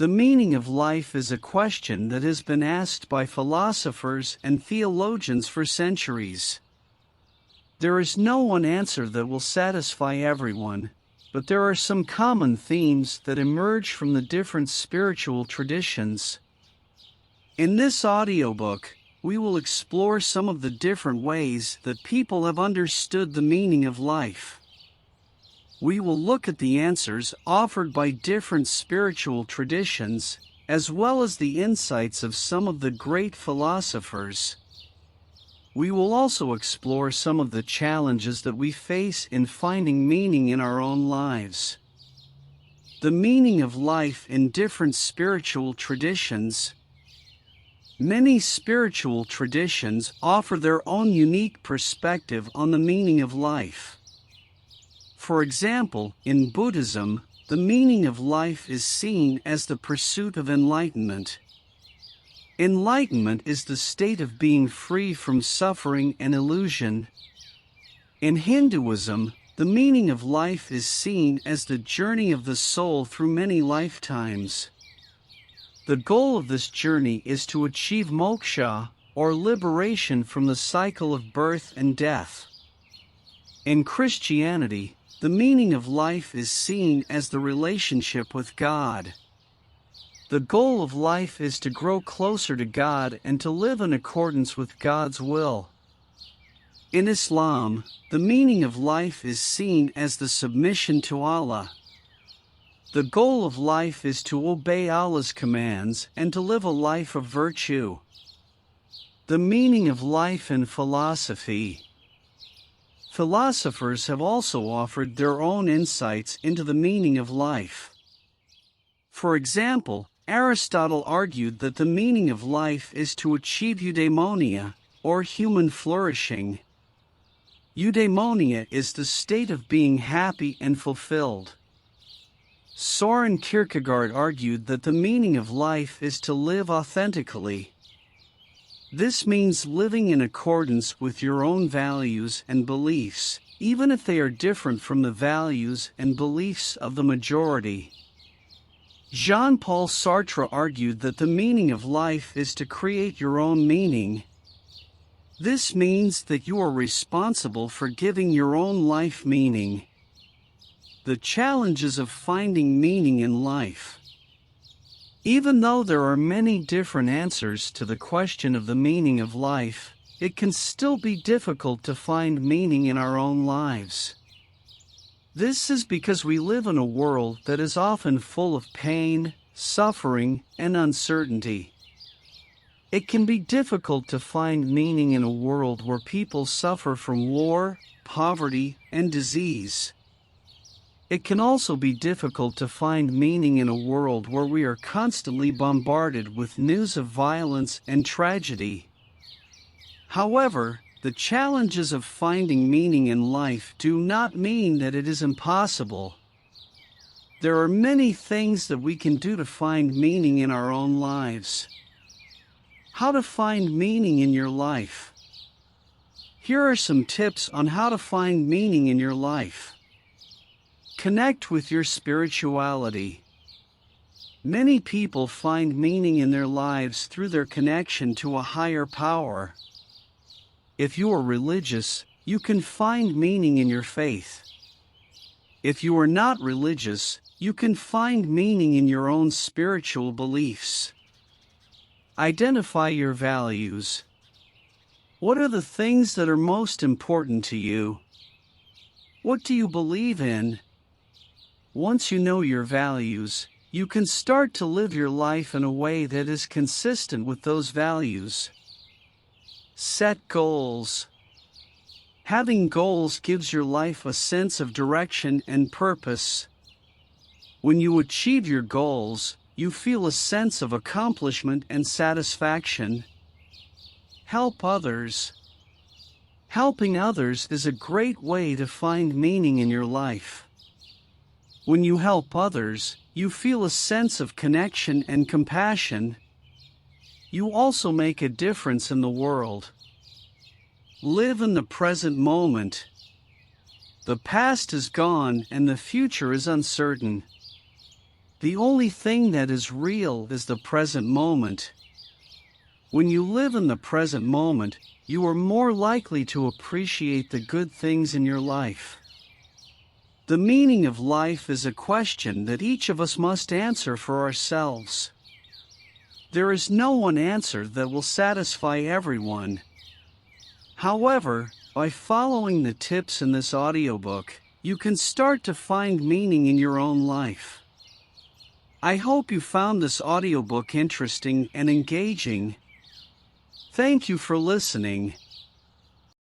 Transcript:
The meaning of life is a question that has been asked by philosophers and theologians for centuries. There is no one answer that will satisfy everyone, but there are some common themes that emerge from the different spiritual traditions. In this audiobook, we will explore some of the different ways that people have understood the meaning of life. We will look at the answers offered by different spiritual traditions, as well as the insights of some of the great philosophers. We will also explore some of the challenges that we face in finding meaning in our own lives. The meaning of life in different spiritual traditions. Many spiritual traditions offer their own unique perspective on the meaning of life. For example, in Buddhism, the meaning of life is seen as the pursuit of enlightenment. Enlightenment is the state of being free from suffering and illusion. In Hinduism, the meaning of life is seen as the journey of the soul through many lifetimes. The goal of this journey is to achieve moksha, or liberation from the cycle of birth and death. In Christianity, the meaning of life is seen as the relationship with God. The goal of life is to grow closer to God and to live in accordance with God's will. In Islam, the meaning of life is seen as the submission to Allah. The goal of life is to obey Allah's commands and to live a life of virtue. The meaning of life in philosophy. Philosophers have also offered their own insights into the meaning of life. For example, Aristotle argued that the meaning of life is to achieve eudaimonia, or human flourishing. Eudaimonia is the state of being happy and fulfilled. Soren Kierkegaard argued that the meaning of life is to live authentically. This means living in accordance with your own values and beliefs, even if they are different from the values and beliefs of the majority. Jean-Paul Sartre argued that the meaning of life is to create your own meaning. This means that you are responsible for giving your own life meaning. The challenges of finding meaning in life. Even though there are many different answers to the question of the meaning of life, it can still be difficult to find meaning in our own lives. This is because we live in a world that is often full of pain, suffering, and uncertainty. It can be difficult to find meaning in a world where people suffer from war, poverty, and disease. It can also be difficult to find meaning in a world where we are constantly bombarded with news of violence and tragedy. However, the challenges of finding meaning in life do not mean that it is impossible. There are many things that we can do to find meaning in our own lives. How to find meaning in your life. Here are some tips on how to find meaning in your life. Connect with your spirituality. Many people find meaning in their lives through their connection to a higher power. If you are religious, you can find meaning in your faith. If you are not religious, you can find meaning in your own spiritual beliefs. Identify your values. What are the things that are most important to you? What do you believe in? Once you know your values, you can start to live your life in a way that is consistent with those values. Set goals. Having goals gives your life a sense of direction and purpose. When you achieve your goals, you feel a sense of accomplishment and satisfaction. Help others. Helping others is a great way to find meaning in your life. When you help others, you feel a sense of connection and compassion. You also make a difference in the world. Live in the present moment. The past is gone and the future is uncertain. The only thing that is real is the present moment. When you live in the present moment, you are more likely to appreciate the good things in your life. The meaning of life is a question that each of us must answer for ourselves. There is no one answer that will satisfy everyone. However, by following the tips in this audiobook, you can start to find meaning in your own life. I hope you found this audiobook interesting and engaging. Thank you for listening.